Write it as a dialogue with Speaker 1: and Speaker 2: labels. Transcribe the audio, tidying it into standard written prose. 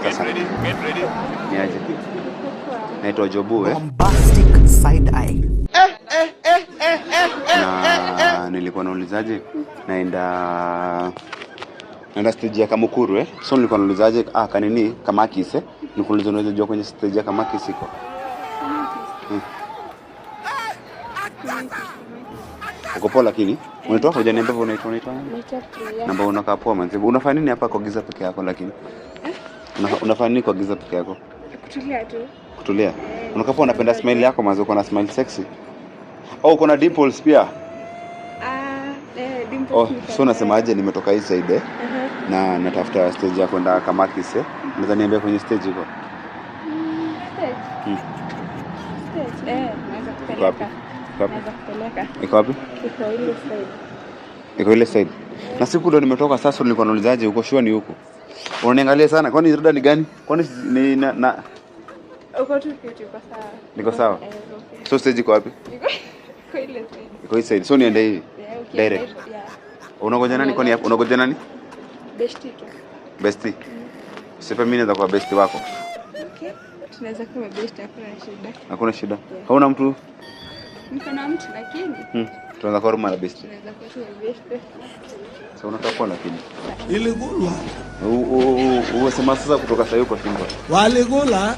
Speaker 1: Sasa. Niaje? Naitwa Jobu
Speaker 2: Bombastic side eye.
Speaker 1: Na nilikuwa naulizaje? Naenda stage ya Kamukuru So nilikuwa naulizaje kanini Kamakis nikuuliza unaweza jua kwenye stage ya Kamakis iko. Uko poa lakini unaitwa hujaniambia unaitwa namba unakaa poa manzi. Unafanya nini hapa kwa giza peke yako lakini? Unafanya nini kwa giza peke yako?
Speaker 3: Kutulia tu.
Speaker 1: Kutulia. Unakaa poa, unapenda smile yako manzi, uko na smile sexy. Uko na dimples pia?
Speaker 3: Dimples.
Speaker 1: So unasemaje nimetoka hii side na natafuta stage ya kwenda Kamakis Unaweza niambia kwenye stage iko?
Speaker 3: Stage. Naweza kupeleka.
Speaker 1: Iko wapi? Iko ile side. Na siku ndo nimetoka sasa nilikuwa naulizaje uko sure ni huko? Unaniangalia sana. Kwani rada ni gani? Kwani ni na
Speaker 3: uko tu kitu kwa sawa.
Speaker 1: Niko sawa. So stage iko wapi?
Speaker 3: Iko ile side.
Speaker 1: Iko ile side. So niende hivi. Direct. Unagoja nani kwani hapo? Unagoja nani?
Speaker 3: Bestie tu.
Speaker 1: Bestie. Sipa mimi naweza kuwa bestie wako.
Speaker 3: Okay. Tunaweza kuwa bestie, hakuna shida.
Speaker 1: Hakuna shida. Hauna mtu?
Speaker 3: Niko na mtu lakini.
Speaker 1: Tunaweza kuwa mara bestie.
Speaker 3: Tunaweza kuwa bestie.
Speaker 1: Sasa unakaa kwa lakini.
Speaker 2: Iligula.
Speaker 1: Uwasema sasa kutoka sasa yuko Simba.
Speaker 2: Waligula.